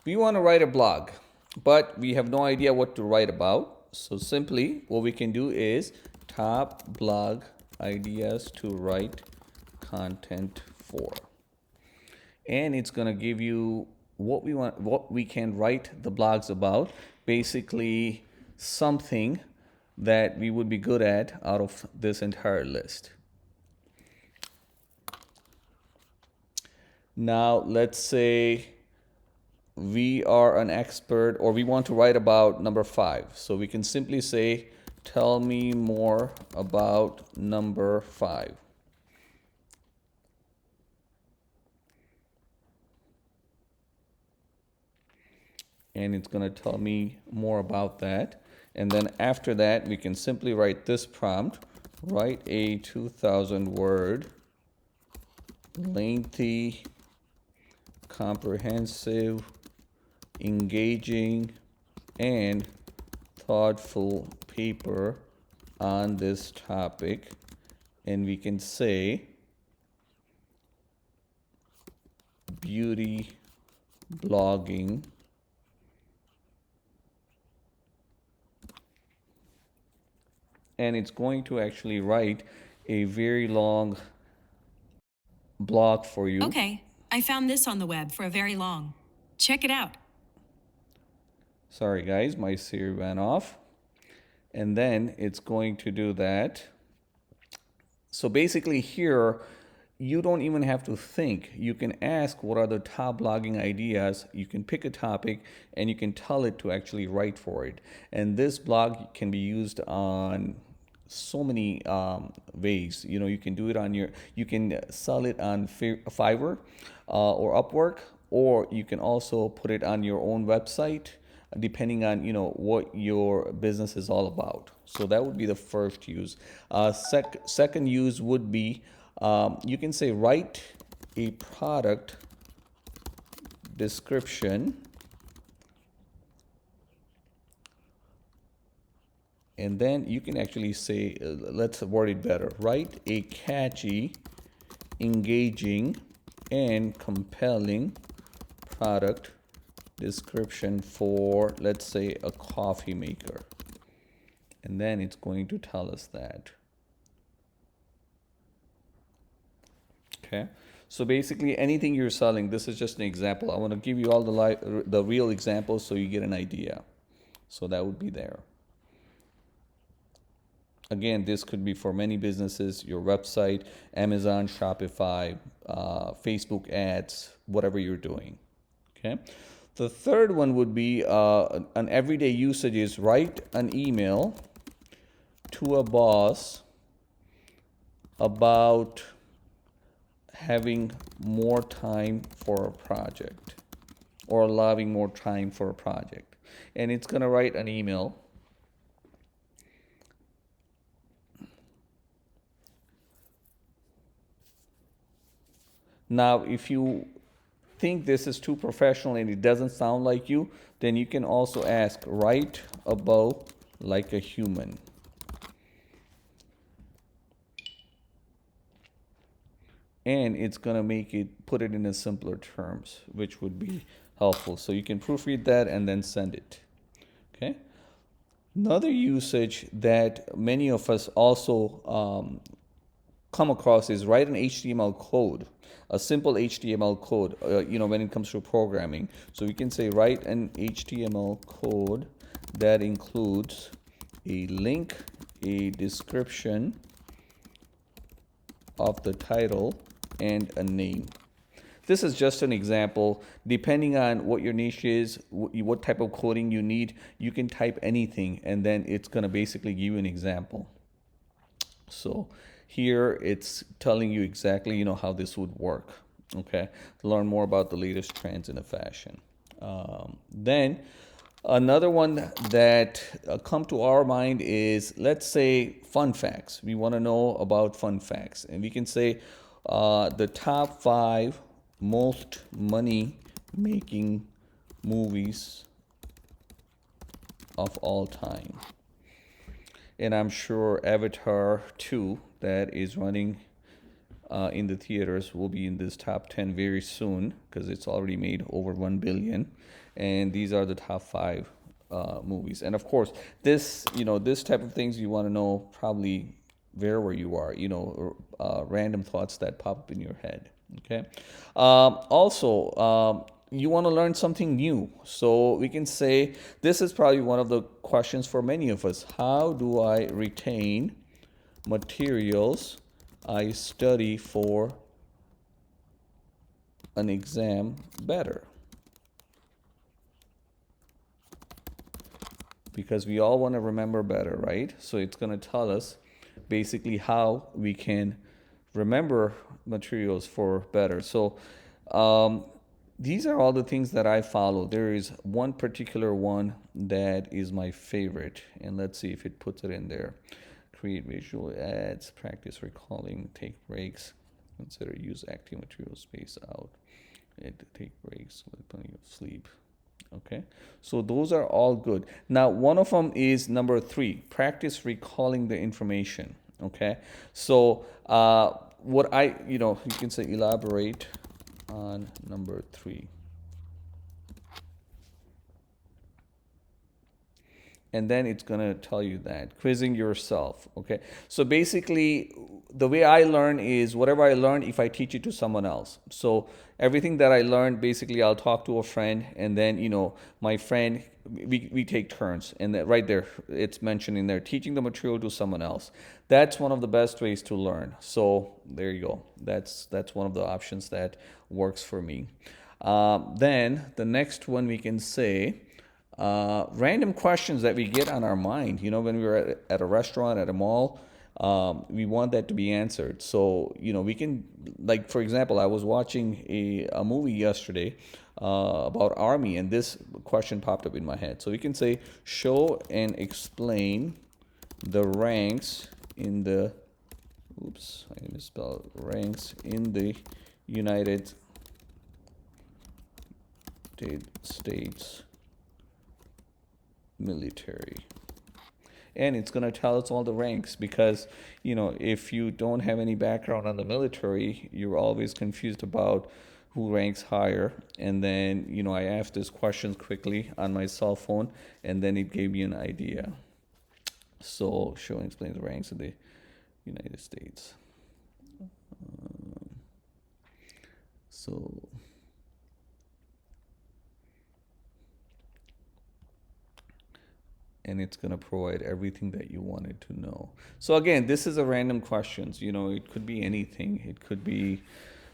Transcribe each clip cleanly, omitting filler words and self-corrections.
We want to write a blog, but we have no idea what to write about. So simply what we can do is top blog ideas to write content for. And it's going to give you what we want, what we can write the blogs about. Basically something that we would be good at out of this entire list. Now, let's say we are an expert or we want to write about number 5. So we can simply say, tell me more about number 5. And it's going to tell me more about that. And then after that, we can simply write this prompt, write a 2,000 word, lengthy, comprehensive, engaging, and thoughtful paper on this topic. And we can say beauty blogging and it's going to actually write a very long blog for you. Okay, I found this on the web for a very long. Check it out. Sorry guys, my Siri went off. And then it's going to do that. So basically here, you don't even have to think. You can ask what are the top blogging ideas. You can pick a topic and you can tell it to actually write for it. And this blog can be used on so many ways. You know, you can do it on you can sell it on Fiverr or Upwork, or you can also put it on your own website, depending on what your business is all about. So that would be the first use. Second use would be you can say write a product description, and then you can actually say, let's word it better, write a catchy, engaging, and compelling product description for, let's say, a coffee maker. And then it's going to tell us that. Okay, so basically anything you're selling, this is just an example. I want to give you all the real examples so you get an idea. So that would be there. Again, this could be for many businesses, your website, Amazon, Shopify, Facebook ads, whatever you're doing. Okay. The third one would be an everyday usage is write an email to a boss about having more time for a project or allowing more time for a project. And it's going to write an email. Now, if you think this is too professional and it doesn't sound like you, then you can also ask, write about like a human. And it's going to make it, put it in a simpler terms, which would be helpful. So you can proofread that and then send it. Okay. Another usage that many of us also come across is write an HTML code, a simple HTML code, when it comes to programming. So we can say write an HTML code that includes a link, a description of the title, and a name. This is just an example. Depending on what your niche is, what type of coding you need, you can type anything and then it's going to basically give you an example. So here it's telling you exactly how this would work. Okay, to learn more about the latest trends in the fashion. Then another one that come to our mind is, let's say, fun facts. We want to know about fun facts, and we can say the top 5 most money making movies of all time. And I'm sure Avatar 2 that is running in the theaters will be in this top 10 very soon because it's already made over 1 billion. And these are the top 5 movies. And of course, this type of things you want to know probably wherever you are, random thoughts that pop up in your head. Okay. Also, you want to learn something new. So we can say this is probably one of the questions for many of us. How do I retain materials I study for an exam better? Because we all want to remember better, right? So it's going to tell us basically how we can remember materials for better. So these are all the things that I follow. There is one particular one that is my favorite, and let's see if it puts it in there. Create visual ads, practice recalling, take breaks, consider use active material, space out, and take breaks with plenty of sleep. Okay, so those are all good. Now, one of them is number 3, practice recalling the information. Okay, so what you can say elaborate on number 3. And then it's going to tell you that quizzing yourself. Okay, so basically the way I learn is whatever I learn, if I teach it to someone else. So everything that I learned, basically I'll talk to a friend, and then my friend, we take turns, and that right there it's mentioned in there, teaching the material to someone else. That's one of the best ways to learn. So there you go. That's one of the options that works for me. Then the next one we can say random questions that we get on our mind. When we're at a restaurant, at a mall, we want that to be answered. So we can, like, for example, I was watching a movie yesterday about Army, and this question popped up in my head. So we can say, show and explain the ranks in the I misspelled ranks in the United States military. And it's going to tell us all the ranks, because if you don't have any background on the military, you're always confused about who ranks higher. And then I asked this question quickly on my cell phone, and then it gave me an idea. So show and explain the ranks of the United States. And it's going to provide everything that you wanted to know. So again, this is a random questions. It could be anything. It could be,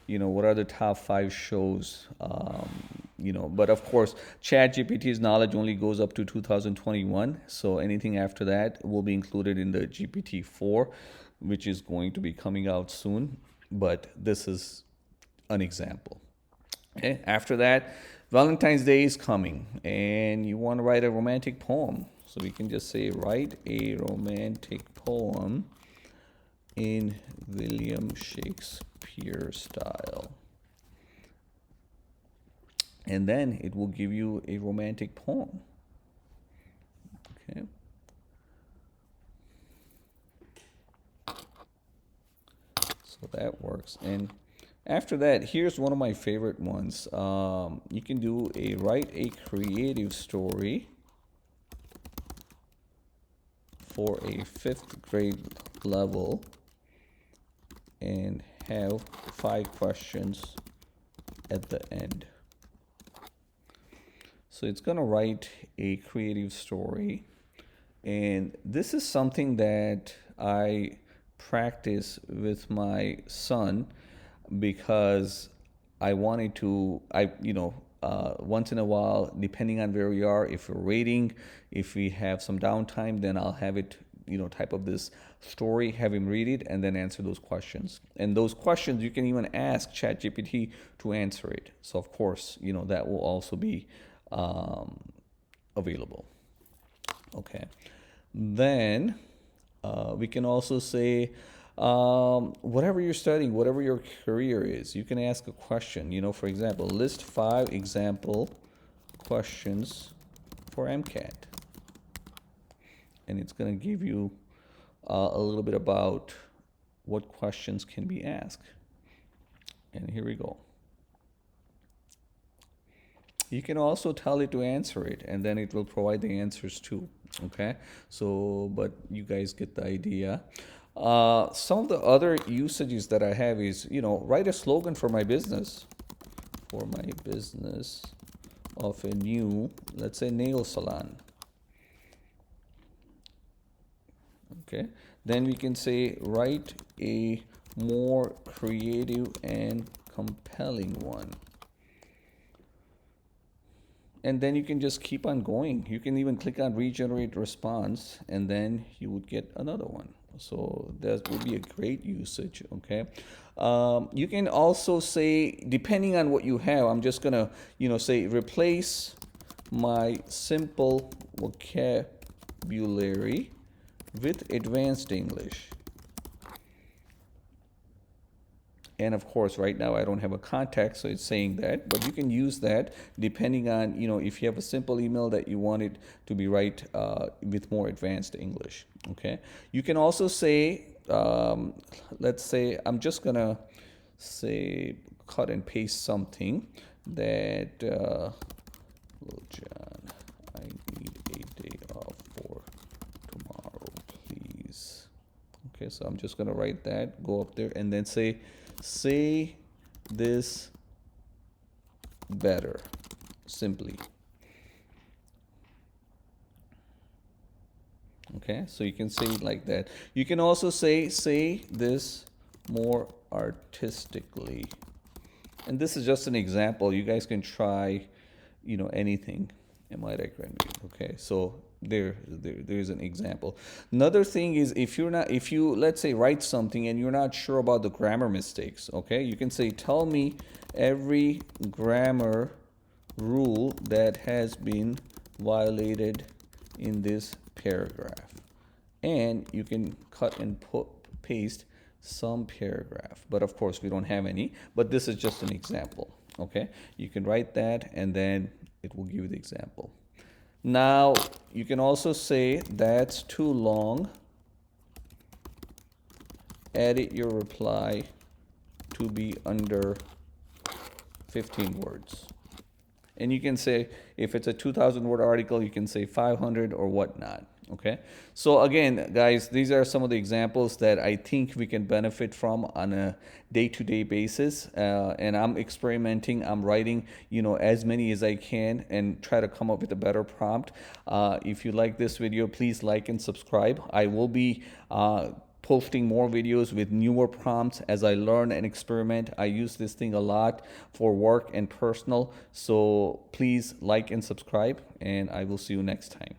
what are the top 5 shows? But of course, Chat GPT's knowledge only goes up to 2021. So anything after that will be included in the GPT-4, which is going to be coming out soon. But this is an example. Okay. After that, Valentine's Day is coming, and you want to write a romantic poem. So we can just say, write a romantic poem in William Shakespeare style. And then it will give you a romantic poem. Okay. So that works. And after that, here's one of my favorite ones. You can do write a creative story for a 5th grade level and have 5 questions at the end. So it's going to write a creative story, and this is something that I practice with my son, because I wanted to, once in a while, depending on where we are, if we're waiting, if we have some downtime, then I'll have it, type of this story, have him read it, and then answer those questions. And those questions, you can even ask Chat GPT to answer it. So of course, that will also be available. Okay. Then we can also say, whatever you're studying, whatever your career is, you can ask a question. For example, list 5 example questions for MCAT. And it's going to give you a little bit about what questions can be asked. And here we go. You can also tell it to answer it, and then it will provide the answers too. Okay, so but you guys get the idea. Some of the other usages that I have is, write a slogan for my business. For my business of a new, let's say, nail salon. Okay, then we can say write a more creative and compelling one. And then you can just keep on going. You can even click on regenerate response, and then you would get another one. So that would be a great usage. Okay, you can also say, depending on what you have, I'm just gonna say replace my simple vocabulary with advanced English. And of course, right now I don't have a contact, so it's saying that, but you can use that depending on, if you have a simple email that you want it to be right with more advanced English. Okay. You can also say, let's say, I'm just going to say, cut and paste something that, well, John, I need a day off for tomorrow, please. Okay. So I'm just going to write that, go up there, and then say this better, simply. Okay, so you can say it like that. You can also say this more artistically. And this is just an example. You guys can try, anything. Am I recommending? Okay, so there's an example. Another thing is, if you let's say write something and you're not sure about the grammar mistakes, okay, you can say tell me every grammar rule that has been violated in this paragraph, and you can cut and paste some paragraph, but of course we don't have any, but this is just an example. Okay, you can write that and then it will give you the example. Now, you can also say that's too long. Edit your reply to be under 15 words. And you can say, if it's a 2,000 word article, you can say 500 or whatnot. Okay. So again, guys, these are some of the examples that I think we can benefit from on a day-to-day basis. And I'm experimenting. I'm writing, as many as I can and try to come up with a better prompt. If you like this video, please like and subscribe. I will be posting more videos with newer prompts as I learn and experiment. I use this thing a lot for work and personal. So please like and subscribe, and I will see you next time.